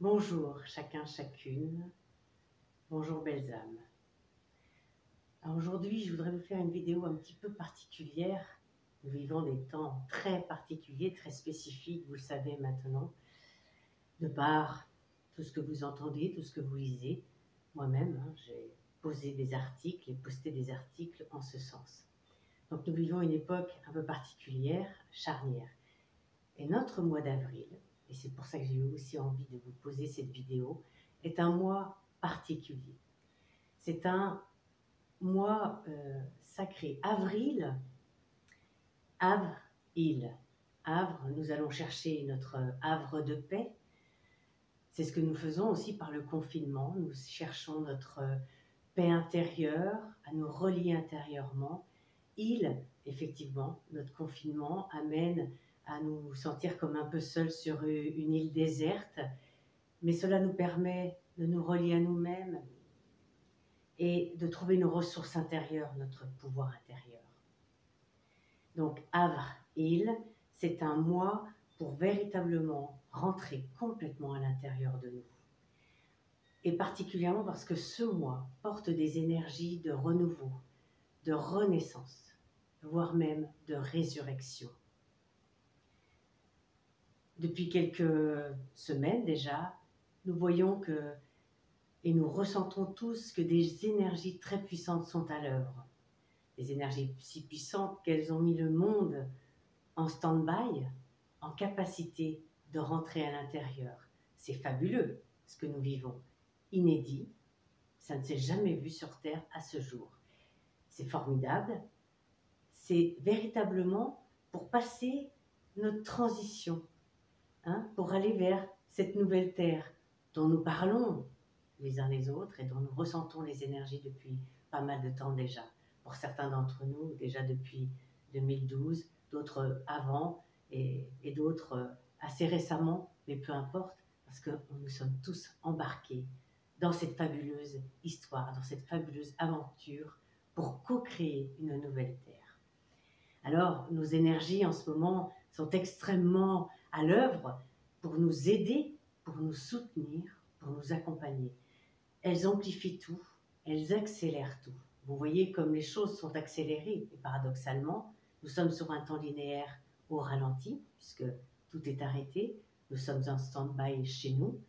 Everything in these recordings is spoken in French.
Bonjour chacun, chacune. Bonjour belles âmes. Alors aujourd'hui, je voudrais vous faire une vidéo un petit peu particulière. Nous vivons des temps très particuliers, très spécifiques, vous le savez maintenant, de par tout ce que vous entendez, tout ce que vous lisez. Moi-même, j'ai posé des articles et posté des articles en ce sens. Donc nous vivons une époque un peu particulière, charnière. Et notre mois d'avril, et c'est pour ça que j'ai eu aussi envie de vous poser cette vidéo, est un mois particulier. C'est un mois sacré. Avril, Havre-Île. Havre, nous allons chercher notre havre de paix. C'est ce que nous faisons aussi par le confinement. Nous cherchons notre paix intérieure, à nous relier intérieurement. Île, effectivement, notre confinement amène à nous sentir comme un peu seuls sur une île déserte, mais cela nous permet de nous relier à nous-mêmes et de trouver nos ressources intérieures, notre pouvoir intérieur. Donc Havre-Île, c'est un mois pour véritablement rentrer complètement à l'intérieur de nous. Et particulièrement parce que ce mois porte des énergies de renouveau, de renaissance, voire même de résurrection. Depuis quelques semaines déjà, nous voyons que, et nous ressentons tous que des énergies très puissantes sont à l'œuvre. Des énergies si puissantes qu'elles ont mis le monde en stand-by, en capacité de rentrer à l'intérieur. C'est fabuleux ce que nous vivons, inédit, ça ne s'est jamais vu sur Terre à ce jour. C'est formidable, c'est véritablement pour passer notre transition, pour aller vers cette nouvelle Terre dont nous parlons les uns les autres et dont nous ressentons les énergies depuis pas mal de temps déjà. Pour certains d'entre nous, déjà depuis 2012, d'autres avant et d'autres assez récemment, mais peu importe, parce que nous sommes tous embarqués dans cette fabuleuse histoire, dans cette fabuleuse aventure pour co-créer une nouvelle Terre. Alors, nos énergies en ce moment sont extrêmement à l'œuvre pour nous aider, pour nous soutenir, pour nous accompagner. Elles amplifient tout, elles accélèrent tout. Vous voyez comme les choses sont accélérées et paradoxalement, nous sommes sur un temps linéaire au ralenti puisque tout est arrêté. Nous sommes en stand-by chez nous,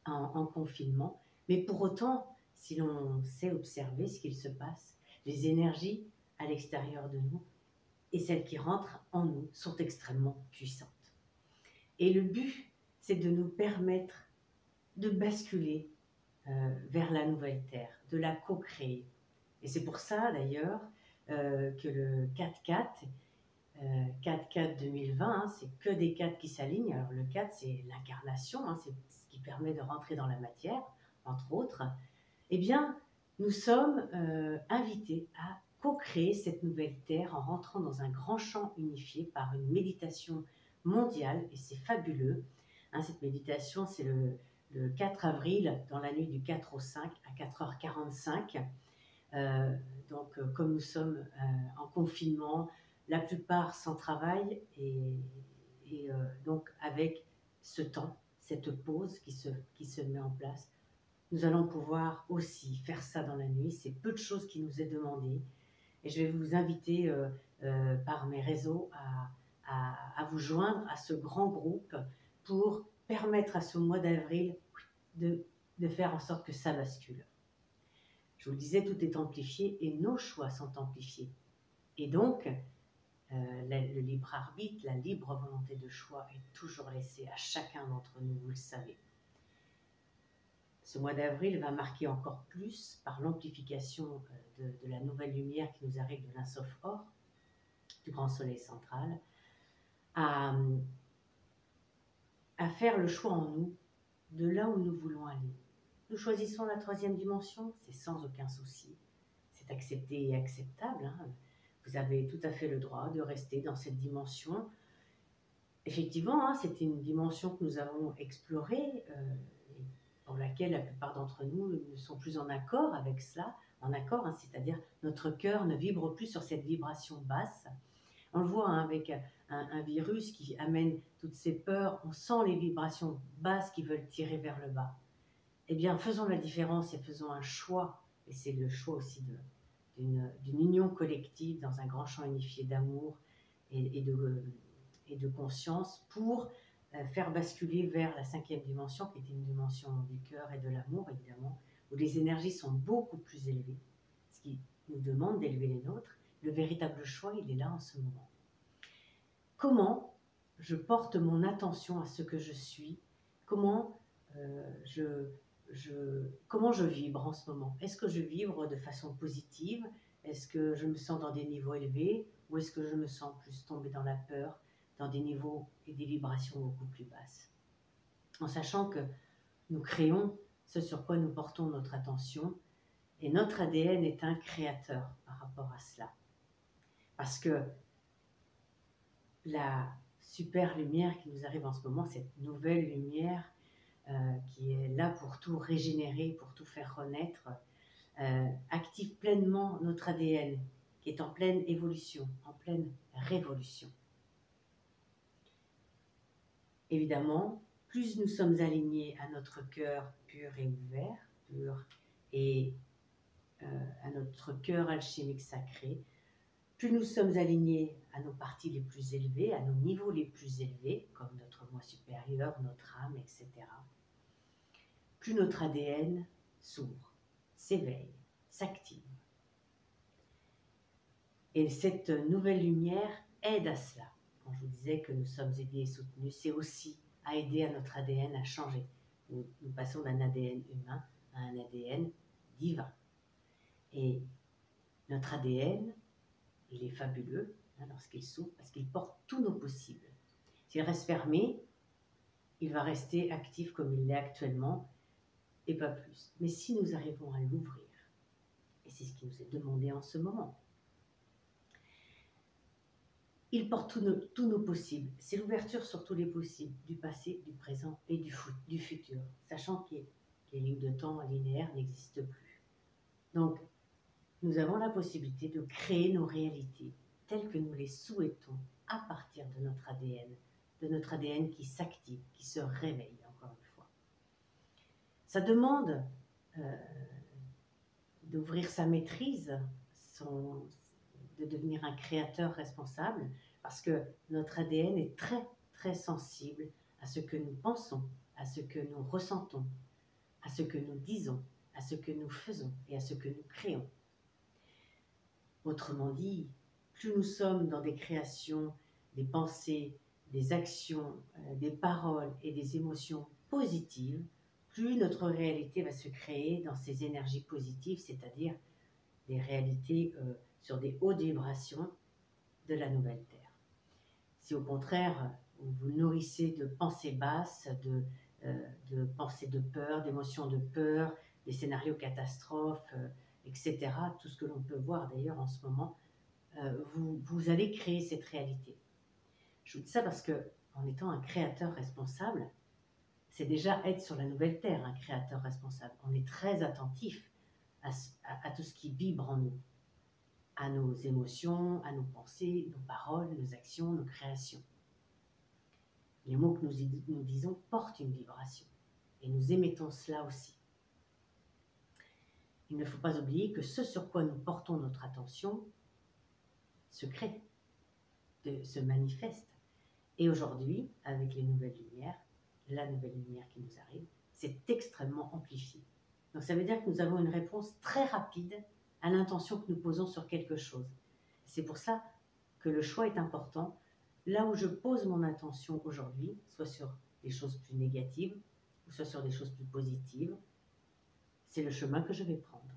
en confinement. Mais pour autant, si l'on sait observer ce qu'il se passe, les énergies à l'extérieur de nous et celles qui rentrent en nous sont extrêmement puissantes. Et le but, c'est de nous permettre de basculer vers la nouvelle Terre, de la co-créer. Et c'est pour ça d'ailleurs que le 4-4, 4-4 2020, c'est que des 4 qui s'alignent. Alors le 4, c'est l'incarnation, c'est ce qui permet de rentrer dans la matière, entre autres. Eh bien, nous sommes invités à co-créer cette nouvelle Terre en rentrant dans un grand champ unifié par une méditation mondiale, et c'est fabuleux. Cette méditation, c'est le 4 avril, dans la nuit du 4 au 5 à 4h45. Donc, comme nous sommes en confinement, la plupart sans travail, et donc avec ce temps, cette pause qui se met en place, nous allons pouvoir aussi faire ça dans la nuit. C'est peu de choses qui nous est demandé. Et je vais vous inviter par mes réseaux à vous joindre à ce grand groupe pour permettre à ce mois d'avril de faire en sorte que ça bascule. Je vous le disais, tout est amplifié et nos choix sont amplifiés. Et donc, le libre arbitre, la libre volonté de choix est toujours laissée à chacun d'entre nous, vous le savez. Ce mois d'avril va marquer encore plus par l'amplification de la nouvelle lumière qui nous arrive de l'Insof Or, du grand soleil central, à faire le choix en nous de là où nous voulons aller. Nous choisissons la 3e dimension, c'est sans aucun souci. C'est accepté et acceptable. Vous avez tout à fait le droit de rester dans cette dimension. Effectivement, c'est une dimension que nous avons explorée, pour laquelle la plupart d'entre nous ne sont plus en accord avec cela, c'est-à-dire notre cœur ne vibre plus sur cette vibration basse. On le voit hein, avec un virus qui amène toutes ces peurs, on sent les vibrations basses qui veulent tirer vers le bas. Eh bien, faisons la différence et faisons un choix, et c'est le choix aussi d'une union collective dans un grand champ unifié d'amour et de conscience pour faire basculer vers la 5e dimension, qui est une dimension du cœur et de l'amour, évidemment, où les énergies sont beaucoup plus élevées, ce qui nous demande d'élever les nôtres. Le véritable choix, il est là en ce moment. Comment je porte mon attention à ce que je suis? Comment comment je vibre en ce moment? Est-ce que je vibre de façon positive? Est-ce que je me sens dans des niveaux élevés? Ou est-ce que je me sens plus tombée dans la peur, dans des niveaux et des vibrations beaucoup plus basses? En sachant que nous créons ce sur quoi nous portons notre attention, et notre ADN est un créateur par rapport à cela. Parce que la super lumière qui nous arrive en ce moment, cette nouvelle lumière qui est là pour tout régénérer, pour tout faire renaître, active pleinement notre ADN qui est en pleine évolution, en pleine révolution. Évidemment, plus nous sommes alignés à notre cœur pur et ouvert, pur et à notre cœur alchimique sacré, plus nous sommes alignés à nos parties les plus élevées, à nos niveaux les plus élevés, comme notre moi supérieur, notre âme, etc., plus notre ADN s'ouvre, s'éveille, s'active. Et cette nouvelle lumière aide à cela. Quand je vous disais que nous sommes aidés et soutenus, c'est aussi à aider à notre ADN à changer. Nous passons d'un ADN humain à un ADN divin. Et notre ADN, il est fabuleux hein, lorsqu'il s'ouvre parce qu'il porte tous nos possibles. S'il reste fermé, il va rester actif comme il l'est actuellement et pas plus. Mais si nous arrivons à l'ouvrir, et c'est ce qui nous est demandé en ce moment, il porte tous nos possibles. C'est l'ouverture sur tous les possibles, du passé, du présent et du futur, sachant que les lignes de temps linéaires n'existent plus. Donc, nous avons la possibilité de créer nos réalités telles que nous les souhaitons à partir de notre ADN qui s'active, qui se réveille, encore une fois. Ça demande d'ouvrir sa maîtrise, de devenir un créateur responsable, parce que notre ADN est très, très sensible à ce que nous pensons, à ce que nous ressentons, à ce que nous disons, à ce que nous faisons et à ce que nous créons. Autrement dit, plus nous sommes dans des créations, des pensées, des actions, des paroles et des émotions positives, plus notre réalité va se créer dans ces énergies positives, c'est-à-dire des réalités sur des hautes vibrations de la nouvelle Terre. Si au contraire, vous nourrissez de pensées basses, de pensées de peur, d'émotions de peur, des scénarios catastrophes, etc., tout ce que l'on peut voir d'ailleurs en ce moment, vous allez créer cette réalité. Je vous dis ça parce que, en étant un créateur responsable, c'est déjà être sur la nouvelle Terre, un créateur responsable. On est très attentif à tout ce qui vibre en nous, à nos émotions, à nos pensées, nos paroles, nos actions, nos créations. Les mots que nous disons portent une vibration et nous émettons cela aussi. Il ne faut pas oublier que ce sur quoi nous portons notre attention se crée, se manifeste. Et aujourd'hui, avec les nouvelles lumières, la nouvelle lumière qui nous arrive, c'est extrêmement amplifié. Donc ça veut dire que nous avons une réponse très rapide à l'intention que nous posons sur quelque chose. C'est pour ça que le choix est important. Là où je pose mon attention aujourd'hui, soit sur des choses plus négatives, ou soit sur des choses plus positives, c'est le chemin que je vais prendre.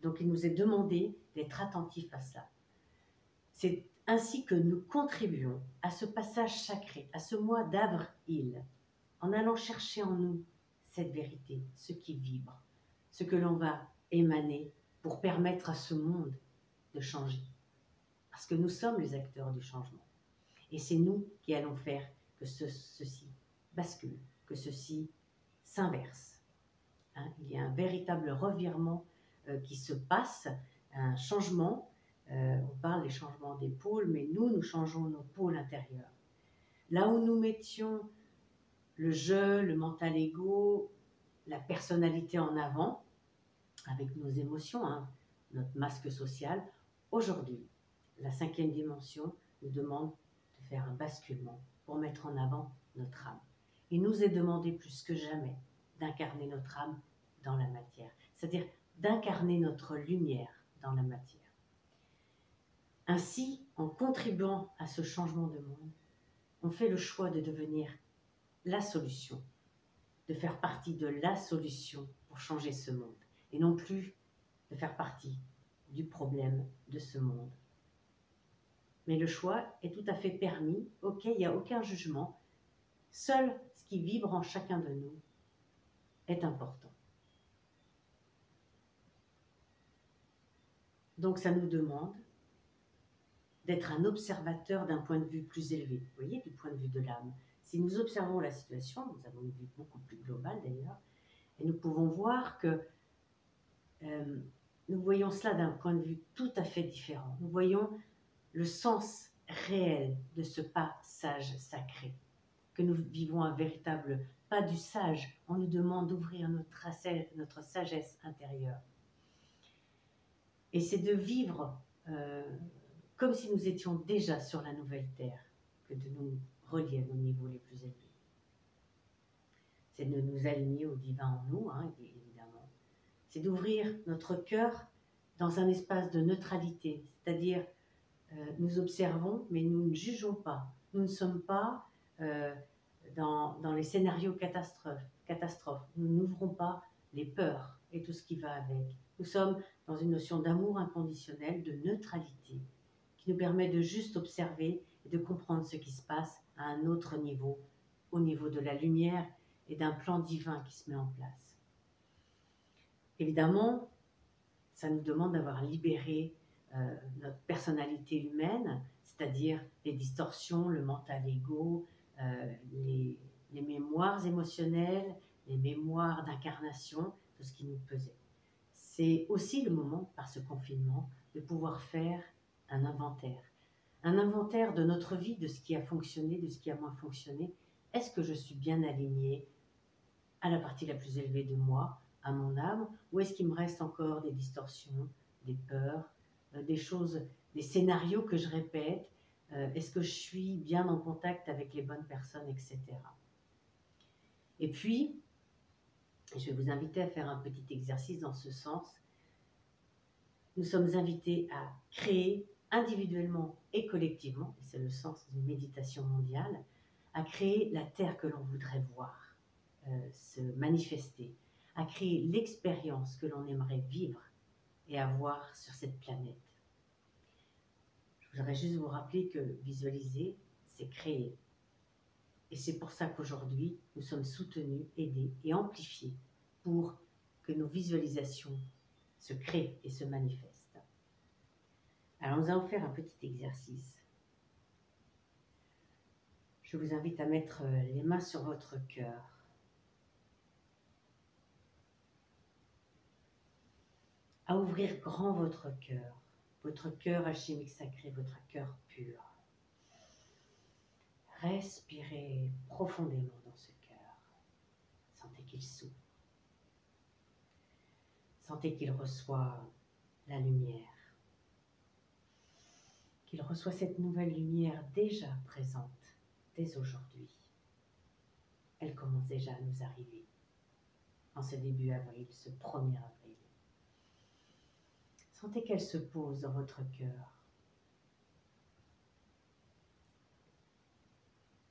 Donc il nous est demandé d'être attentifs à ça. C'est ainsi que nous contribuons à ce passage sacré, à ce mois d'avril, en allant chercher en nous cette vérité, ce qui vibre, ce que l'on va émaner pour permettre à ce monde de changer. Parce que nous sommes les acteurs du changement. Et c'est nous qui allons faire que ceci bascule, que ceci s'inverse. Hein, il y a un véritable revirement qui se passe, un changement On parle des changements des pôles, mais nous changeons nos pôles intérieurs. Là où nous mettions le jeu, le mental ego, la personnalité en avant, avec nos émotions, hein, notre masque social, aujourd'hui, la 5e dimension nous demande de faire un basculement pour mettre en avant notre âme. Il nous est demandé plus que jamais d'incarner notre âme dans la matière, c'est-à-dire d'incarner notre lumière dans la matière. Ainsi, en contribuant à ce changement de monde, on fait le choix de devenir la solution, de faire partie de la solution pour changer ce monde, et non plus de faire partie du problème de ce monde. Mais le choix est tout à fait permis, ok, il n'y a aucun jugement, seul ce qui vibre en chacun de nous est important. Donc ça nous demande d'être un observateur d'un point de vue plus élevé, vous voyez, du point de vue de l'âme. Si nous observons la situation, nous avons une vue beaucoup plus globale d'ailleurs, et nous pouvons voir que nous voyons cela d'un point de vue tout à fait différent. Nous voyons le sens réel de ce passage sacré, que nous vivons un véritable pas du sage. On nous demande d'ouvrir notre sagesse intérieure. Et c'est de vivre comme si nous étions déjà sur la nouvelle terre, que de nous relier à nos niveaux les plus élevés. C'est de nous aligner au divin en nous, hein, évidemment. C'est d'ouvrir notre cœur dans un espace de neutralité, c'est-à-dire nous observons, mais nous ne jugeons pas. Nous ne sommes pas dans les scénarios catastrophes. Nous n'ouvrons pas les peurs et tout ce qui va avec. Nous sommes dans une notion d'amour inconditionnel, de neutralité, qui nous permet de juste observer et de comprendre ce qui se passe à un autre niveau, au niveau de la lumière et d'un plan divin qui se met en place. Évidemment, ça nous demande d'avoir libéré notre personnalité humaine, c'est-à-dire les distorsions, le mental ego, les mémoires émotionnelles, les mémoires d'incarnation, tout ce qui nous pesait. C'est aussi le moment, par ce confinement, de pouvoir faire un inventaire de notre vie, de ce qui a fonctionné, de ce qui a moins fonctionné. Est-ce que je suis bien alignée à la partie la plus élevée de moi, à mon âme, ou est-ce qu'il me reste encore des distorsions, des peurs, des choses, des scénarios que je répète, est-ce que je suis bien en contact avec les bonnes personnes, etc. Et puis, je vais vous inviter à faire un petit exercice dans ce sens. Nous sommes invités à créer individuellement et collectivement, et c'est le sens d'une méditation mondiale, à créer la terre que l'on voudrait voir se manifester, à créer l'expérience que l'on aimerait vivre et avoir sur cette planète. Je voudrais juste vous rappeler que visualiser, c'est créer. Et c'est pour ça qu'aujourd'hui, nous sommes soutenus, aidés et amplifiés pour que nos visualisations se créent et se manifestent. Alors nous allons faire un petit exercice. Je vous invite à mettre les mains sur votre cœur. À ouvrir grand votre cœur alchimique sacré, votre cœur pur. Respirez profondément dans ce cœur. Sentez qu'il s'ouvre. Sentez qu'il reçoit la lumière. Qu'il reçoit cette nouvelle lumière déjà présente, dès aujourd'hui. Elle commence déjà à nous arriver en ce début avril, ce 1er avril. Sentez qu'elle se pose dans votre cœur.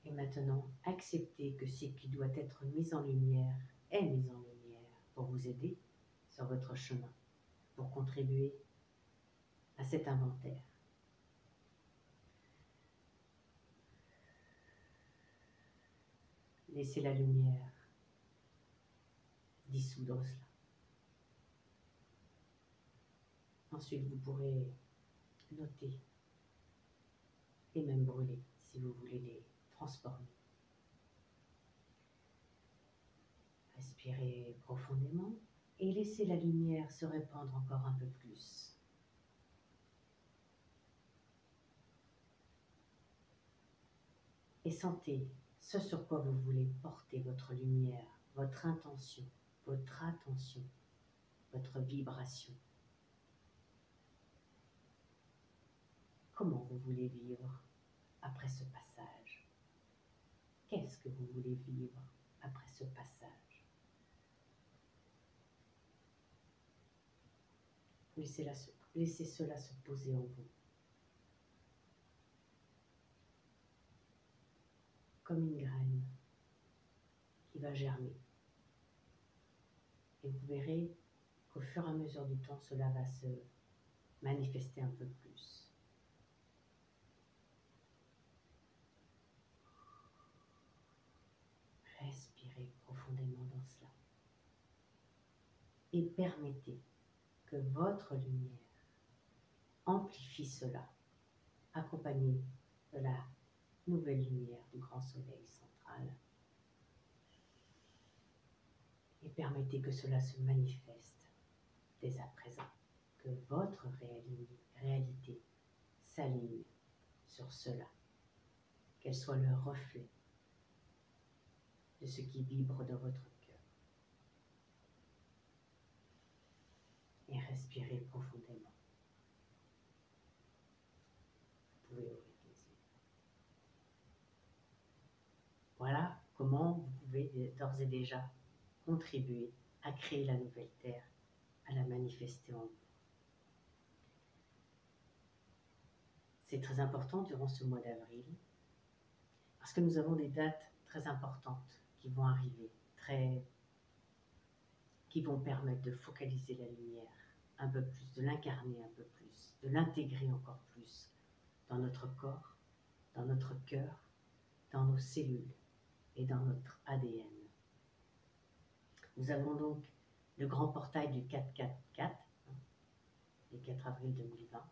Et maintenant, acceptez que ce qui doit être mis en lumière est mis en lumière pour vous aider sur votre chemin, pour contribuer à cet inventaire. Laissez la lumière dissoudre cela. Ensuite, vous pourrez noter et même brûler si vous voulez les transformer. Respirez profondément et laissez la lumière se répandre encore un peu plus. et sentez ce sur quoi vous voulez porter votre lumière, votre intention, votre attention, votre vibration. Comment vous voulez vivre après ce passage? Qu'est-ce que vous voulez vivre après ce passage? Laissez cela se poser en vous. Comme une graine qui va germer. Et vous verrez qu'au fur et à mesure du temps, cela va se manifester un peu plus. Respirez profondément dans cela. Et permettez que votre lumière amplifie cela, accompagné de la nouvelle lumière du grand soleil central. Et permettez que cela se manifeste dès à présent, que votre réalité s'aligne sur cela, qu'elle soit le reflet de ce qui vibre dans votre cœur. Et respirez profondément. Vous pouvez ouvrir les yeux. Voilà comment vous pouvez d'ores et déjà contribuer à créer la nouvelle Terre, à la manifester en vous. C'est très important durant ce mois d'avril, parce que nous avons des dates très importantes qui vont arriver, qui vont permettre de focaliser la lumière un peu plus, de l'incarner un peu plus, de l'intégrer encore plus dans notre corps, dans notre cœur, dans nos cellules et dans notre ADN. Nous avons donc le grand portail du 4-4-4, le 4 avril 2020.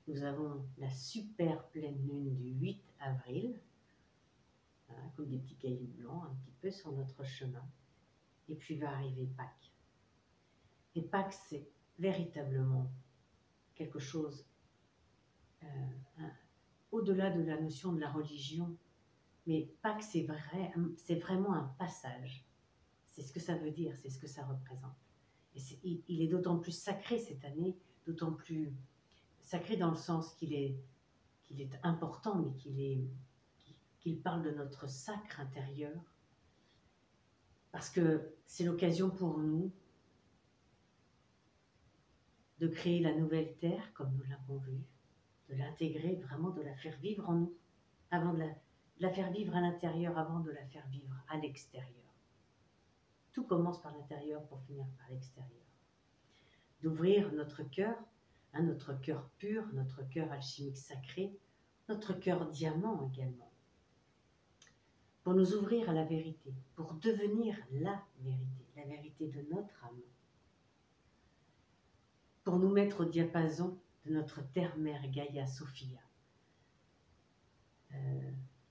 Nous avons la super pleine lune du 8 avril, comme des petits cailloux blancs un petit peu sur notre chemin. Et puis va arriver Pâques. Et Pâques, c'est véritablement quelque chose au-delà de la notion de la religion. Mais Pâques, c'est vraiment un passage. C'est ce que ça veut dire, c'est ce que ça représente. Et il est d'autant plus sacré cette année, d'autant plus sacré dans le sens qu'il est important, mais qu'il parle de notre sacre intérieur. Parce que c'est l'occasion pour nous de créer la nouvelle Terre, comme nous l'avons vu, de l'intégrer, vraiment de la faire vivre en nous, avant de la faire vivre à l'intérieur, avant de la faire vivre à l'extérieur. Tout commence par l'intérieur pour finir par l'extérieur. D'ouvrir notre cœur pur, notre cœur alchimique sacré, notre cœur diamant également, pour nous ouvrir à la vérité, pour devenir la vérité de notre âme, pour nous mettre au diapason de notre terre-mère Gaïa Sophia.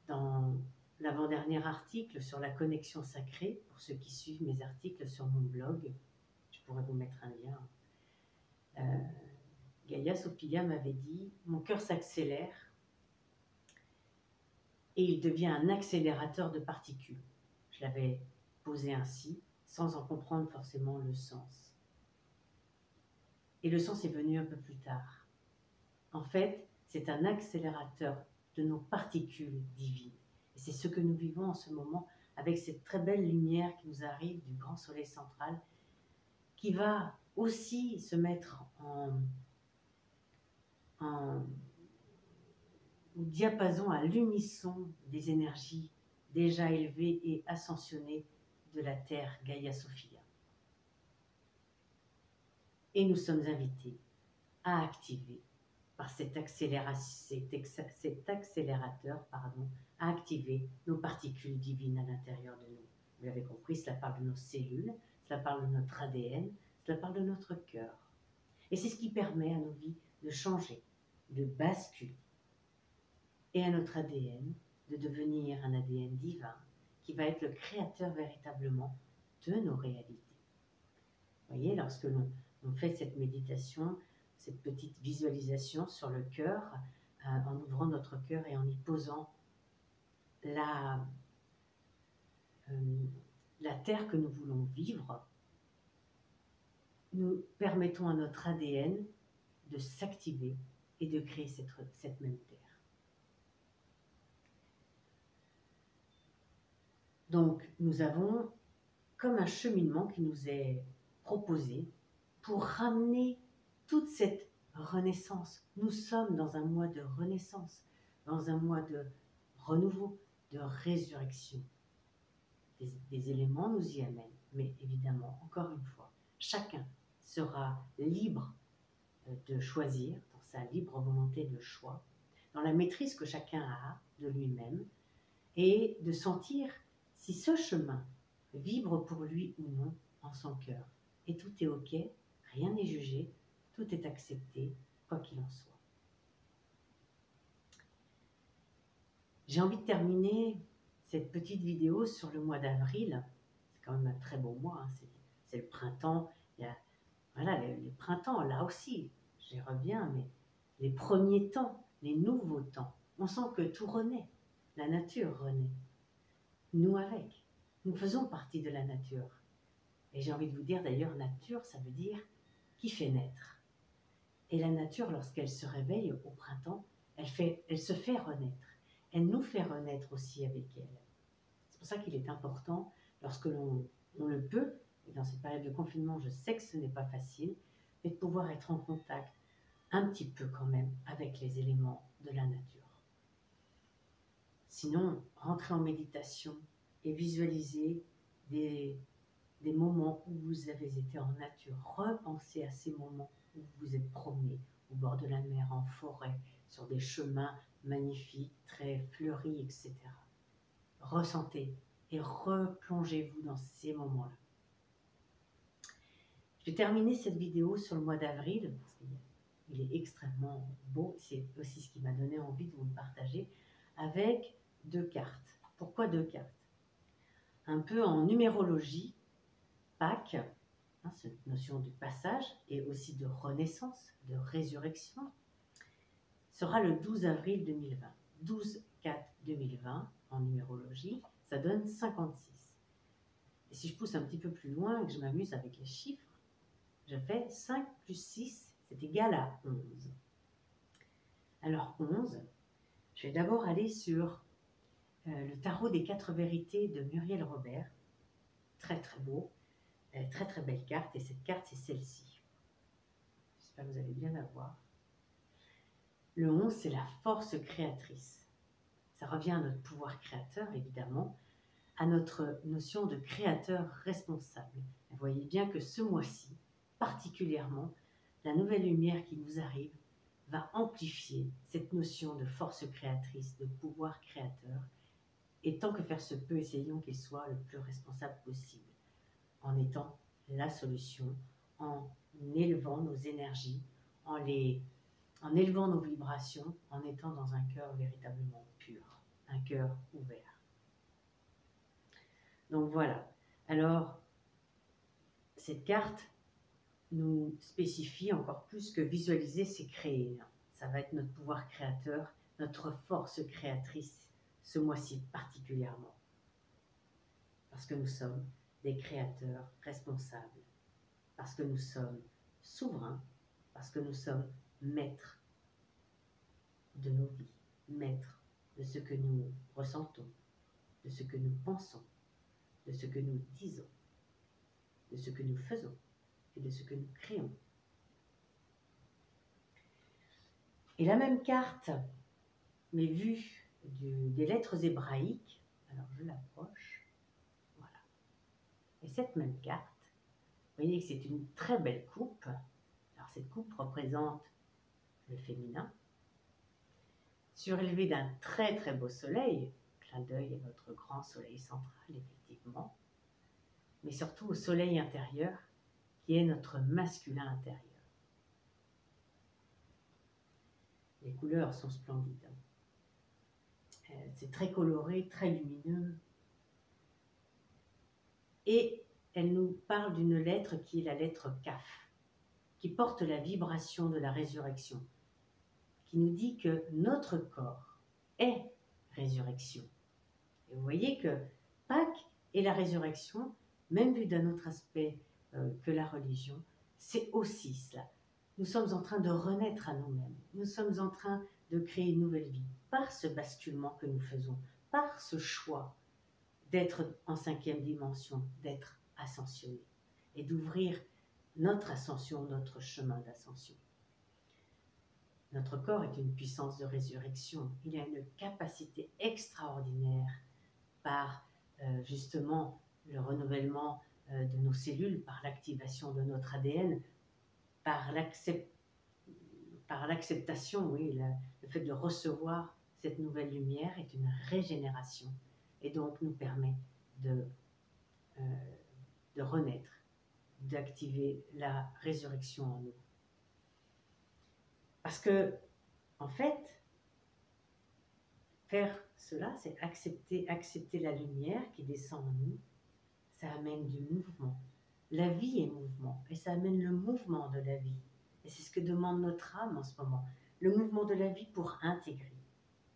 Dans l'avant-dernier article sur la connexion sacrée, pour ceux qui suivent mes articles sur mon blog, je pourrais vous mettre un lien, Gaïa Sophia m'avait dit « Mon cœur s'accélère et il devient un accélérateur de particules ». Je l'avais posé ainsi, sans en comprendre forcément le sens. Et le sens est venu un peu plus tard. En fait, c'est un accélérateur de nos particules divines. Et c'est ce que nous vivons en ce moment avec cette très belle lumière qui nous arrive du grand soleil central, qui va aussi se mettre au diapason, à l'unisson des énergies déjà élevées et ascensionnées de la Terre Gaïa Sophia. Et nous sommes invités à activer par cet accélérateur, à activer nos particules divines à l'intérieur de nous. Vous l'avez compris, cela parle de nos cellules, cela parle de notre ADN, cela parle de notre cœur. Et c'est ce qui permet à nos vies de changer, de basculer, et à notre ADN de devenir un ADN divin qui va être le créateur véritablement de nos réalités. Vous voyez, lorsque l'on fait cette méditation, cette petite visualisation sur le cœur, en ouvrant notre cœur et en y posant la, la terre que nous voulons vivre, nous permettons à notre ADN de s'activer et de créer cette même terre. Donc, nous avons comme un cheminement qui nous est proposé pour ramener toute cette renaissance. Nous sommes dans un mois de renaissance, dans un mois de renouveau, de résurrection. Des éléments nous y amènent, mais évidemment, encore une fois, chacun sera libre de choisir, dans sa libre volonté de choix, dans la maîtrise que chacun a de lui-même, et de sentir si ce chemin vibre pour lui ou non en son cœur. Et tout est ok, rien n'est jugé, tout est accepté, quoi qu'il en soit. J'ai envie de terminer cette petite vidéo sur le mois d'avril. C'est quand même un très beau mois, hein. C'est le printemps. Voilà, les printemps, là aussi, j'y reviens, mais les premiers temps, les nouveaux temps, on sent que tout renaît, la nature renaît. Nous avec, nous faisons partie de la nature. Et j'ai envie de vous dire d'ailleurs, nature, ça veut dire qui fait naître. Et la nature, lorsqu'elle se réveille au printemps, elle se fait renaître. Elle nous fait renaître aussi avec elle. C'est pour ça qu'il est important, lorsque l'on le peut, et dans cette période de confinement, je sais que ce n'est pas facile, mais de pouvoir être en contact un petit peu quand même avec les éléments de la nature. Sinon, rentrez en méditation et visualisez des moments où vous avez été en nature. Repensez à ces moments où vous vous êtes promené au bord de la mer, en forêt, sur des chemins magnifiques, très fleuris, etc. Ressentez et replongez-vous dans ces moments-là. Je vais terminer cette vidéo sur le mois d'avril, parce qu'il est extrêmement beau, c'est aussi ce qui m'a donné envie de vous le partager, avec 2 cartes. Pourquoi 2 cartes? Un peu en numérologie, Pâques, hein, cette notion de passage et aussi de renaissance, de résurrection, sera le 12 avril 2020. 12-4-2020 en numérologie, ça donne 56. Et si je pousse un petit peu plus loin et que je m'amuse avec les chiffres, je fais 5 plus 6, c'est égal à 11. Alors 11, je vais d'abord aller sur le tarot des 4 vérités de Muriel Robert. Très très beau, très très belle carte. Et cette carte, c'est celle-ci. J'espère que vous allez bien la voir. Le 11, c'est la force créatrice. Ça revient à notre pouvoir créateur, évidemment, à notre notion de créateur responsable. Vous voyez bien que ce mois-ci, particulièrement, la nouvelle lumière qui nous arrive va amplifier cette notion de force créatrice, de pouvoir créateur. Et tant que faire se peut, essayons qu'il soit le plus responsable possible, en étant la solution, en élevant nos énergies, en élevant nos vibrations, en étant dans un cœur véritablement pur, un cœur ouvert. Donc voilà. Alors, cette carte nous spécifie encore plus que visualiser, c'est créer. Ça va être notre pouvoir créateur, notre force créatrice, ce mois-ci particulièrement. Parce que nous sommes des créateurs responsables, parce que nous sommes souverains, parce que nous sommes maîtres de nos vies, maîtres de ce que nous ressentons, de ce que nous pensons, de ce que nous disons, de ce que nous faisons et de ce que nous créons. Et la même carte, mais vue des lettres hébraïques, alors je l'approche, voilà. Et cette même carte, vous voyez que c'est une très belle coupe. Alors cette coupe représente le féminin, surélevé d'un très très beau soleil, clin d'œil à notre grand soleil central, effectivement, mais surtout au soleil intérieur, qui est notre masculin intérieur. Les couleurs sont splendides. C'est très coloré, très lumineux. Et elle nous parle d'une lettre qui est la lettre Kaf, qui porte la vibration de la résurrection, qui nous dit que notre corps est résurrection. Et vous voyez que Pâques et la résurrection, même vu d'un autre aspect que la religion, c'est aussi cela. Nous sommes en train de renaître à nous-mêmes. Nous sommes en train de créer une nouvelle vie par ce basculement que nous faisons, par ce choix d'être en 5e dimension, d'être ascensionné et d'ouvrir notre ascension, notre chemin d'ascension. Notre corps est une puissance de résurrection. Il a une capacité extraordinaire par justement le renouvellement de nos cellules, par l'activation de notre ADN, par l'acceptation, oui, le fait de recevoir cette nouvelle lumière est une régénération et donc nous permet de renaître, d'activer la résurrection en nous. Parce que, en fait, faire cela, c'est accepter la lumière qui descend en nous. Ça amène du mouvement. La vie est mouvement et ça amène le mouvement de la vie. Et c'est ce que demande notre âme en ce moment. Le mouvement de la vie pour intégrer.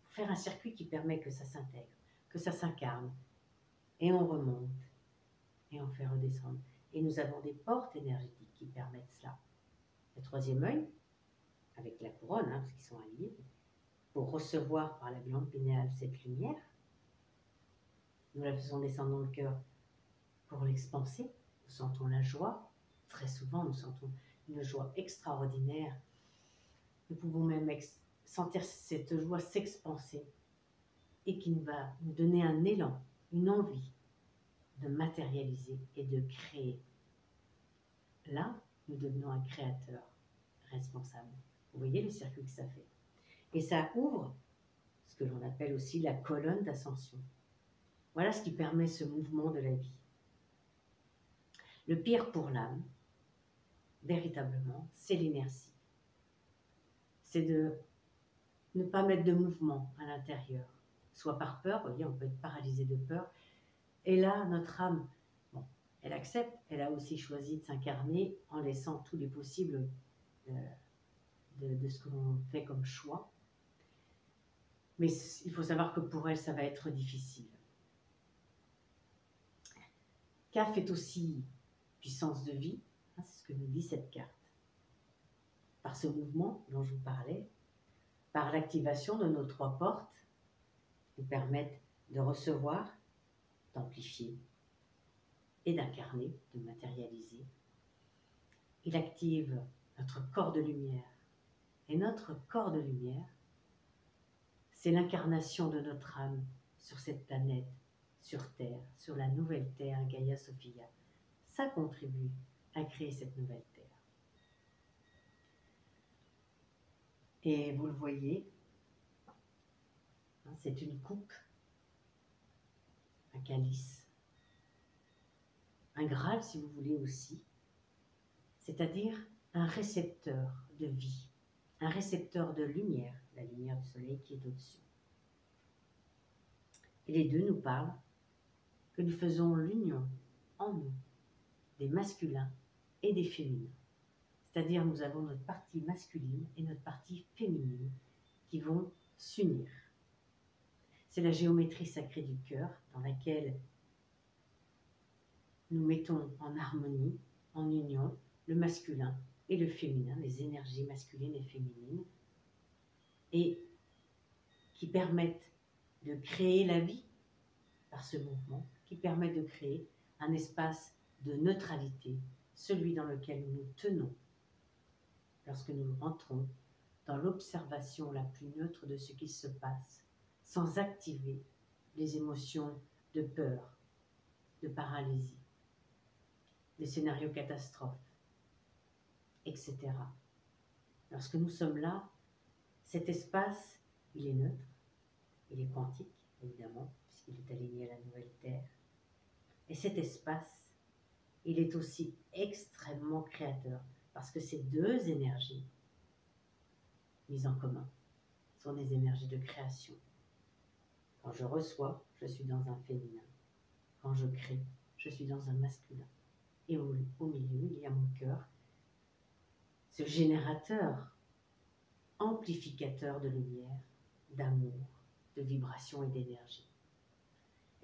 Pour faire un circuit qui permet que ça s'intègre, que ça s'incarne. Et on remonte. Et on fait redescendre. Et nous avons des portes énergétiques qui permettent cela. Le 3e œil, avec la couronne, parce qu'ils sont alliés, pour recevoir par la glande pinéale cette lumière. Nous la faisons descendre dans le cœur pour l'expanser. Nous sentons la joie. Très souvent, nous sentons une joie extraordinaire. Nous pouvons même sentir cette joie s'expanser et qui va nous donner un élan, une envie de matérialiser et de créer. Là, nous devenons un créateur responsable. Vous voyez le circuit que ça fait. Et ça ouvre ce que l'on appelle aussi la colonne d'ascension. Voilà ce qui permet ce mouvement de la vie. Le pire pour l'âme, véritablement, c'est l'inertie. C'est de ne pas mettre de mouvement à l'intérieur, soit par peur, vous voyez, on peut être paralysé de peur. Et là, notre âme, bon, elle accepte, elle a aussi choisi de s'incarner en laissant tous les possibles de ce que l'on fait comme choix. Mais il faut savoir que pour elle, ça va être difficile. CAF est aussi puissance de vie, c'est ce que nous dit cette carte. Par ce mouvement dont je vous parlais, par l'activation de nos 3 portes, nous permettent de recevoir, d'amplifier et d'incarner, de matérialiser. Il active notre corps de lumière. Et notre corps de lumière, c'est l'incarnation de notre âme sur cette planète, sur Terre, sur la nouvelle Terre, Gaïa Sophia. Ça contribue à créer cette nouvelle Terre. Et vous le voyez, c'est une coupe, un calice, un Graal si vous voulez aussi, c'est-à-dire un récepteur de vie, un récepteur de lumière, la lumière du soleil qui est au-dessus. Et les deux nous parlent que nous faisons l'union en nous des masculins et des féminins. C'est-à-dire nous avons notre partie masculine et notre partie féminine qui vont s'unir. C'est la géométrie sacrée du cœur dans laquelle nous mettons en harmonie, en union, le masculin et le féminin, les énergies masculines et féminines, et qui permettent de créer la vie par ce mouvement, qui permet de créer un espace de neutralité, celui dans lequel nous nous tenons lorsque nous rentrons dans l'observation la plus neutre de ce qui se passe, sans activer les émotions de peur, de paralysie, des scénarios catastrophes, etc. Lorsque nous sommes là, cet espace, il est neutre, il est quantique, évidemment, puisqu'il est aligné à la nouvelle Terre. Et cet espace, il est aussi extrêmement créateur, parce que ces deux énergies mises en commun sont des énergies de création. Quand je reçois, je suis dans un féminin. Quand je crée, je suis dans un masculin. Et au milieu, il y a mon cœur, ce générateur, amplificateur de lumière, d'amour, de vibration et d'énergie.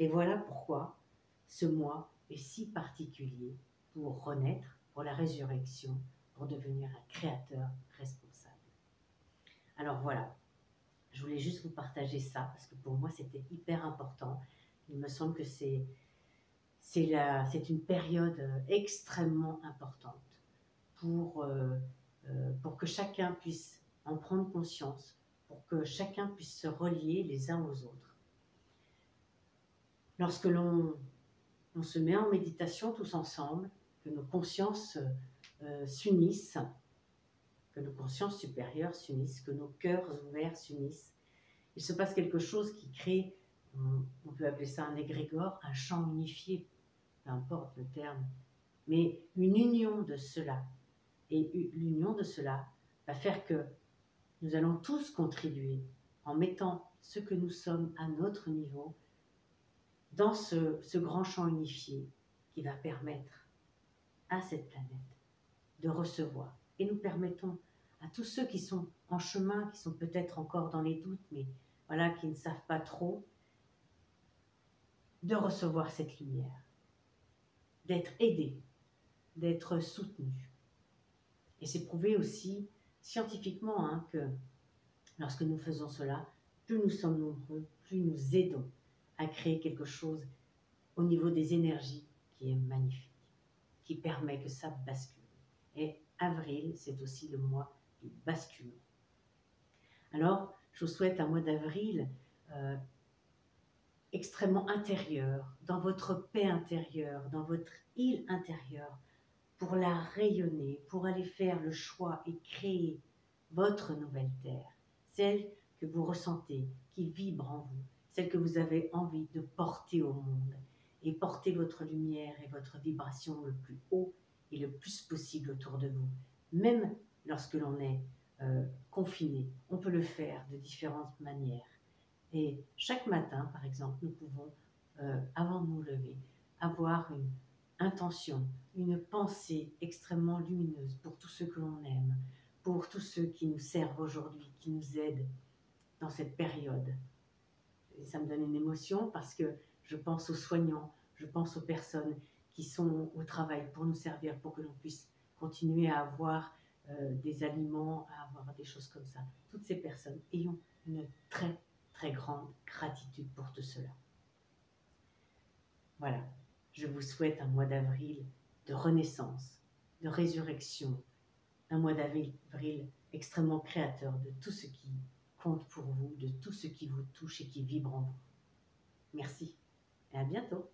Et voilà pourquoi ce mois est si particulier pour renaître, pour la résurrection, pour devenir un créateur responsable. Alors voilà, je voulais juste vous partager ça parce que pour moi c'était hyper important. Il me semble que c'est une période extrêmement importante pour que chacun puisse en prendre conscience, pour que chacun puisse se relier les uns aux autres. Lorsque on se met en méditation tous ensemble, que nos consciences s'unissent, que nos consciences supérieures s'unissent, que nos cœurs ouverts s'unissent, il se passe quelque chose qui crée, on peut appeler ça un égrégore, un champ unifié, peu importe le terme, mais une union de cela. Et l'union de cela va faire que nous allons tous contribuer en mettant ce que nous sommes à notre niveau dans ce grand champ unifié qui va permettre à cette planète de recevoir. Et nous permettons à tous ceux qui sont en chemin, qui sont peut-être encore dans les doutes, mais voilà, qui ne savent pas trop, de recevoir cette lumière, d'être aidés, d'être soutenus. Et c'est prouvé aussi scientifiquement que lorsque nous faisons cela, plus nous sommes nombreux, plus nous aidons à créer quelque chose au niveau des énergies qui est magnifique, qui permet que ça bascule. Et avril, c'est aussi le mois du basculement. Alors, je vous souhaite un mois d'avril extrêmement intérieur, dans votre paix intérieure, dans votre île intérieure, pour la rayonner, pour aller faire le choix et créer votre nouvelle terre, celle que vous ressentez, qui vibre en vous, celle que vous avez envie de porter au monde et porter votre lumière et votre vibration le plus haut et le plus possible autour de vous. Même lorsque l'on est confiné, on peut le faire de différentes manières. Et chaque matin, par exemple, nous pouvons, avant de nous lever, avoir une intention, une pensée extrêmement lumineuse pour tous ceux que l'on aime, pour tous ceux qui nous servent aujourd'hui, qui nous aident dans cette période. Et ça me donne une émotion parce que je pense aux soignants, je pense aux personnes qui sont au travail pour nous servir, pour que l'on puisse continuer à avoir des aliments, à avoir des choses comme ça. Toutes ces personnes, ayons une très très grande gratitude pour tout cela. Voilà, je vous souhaite un mois d'avril de renaissance, de résurrection, un mois d'avril extrêmement créateur de tout ce qui compte pour vous, de tout ce qui vous touche et qui vibre en vous. Merci et à bientôt.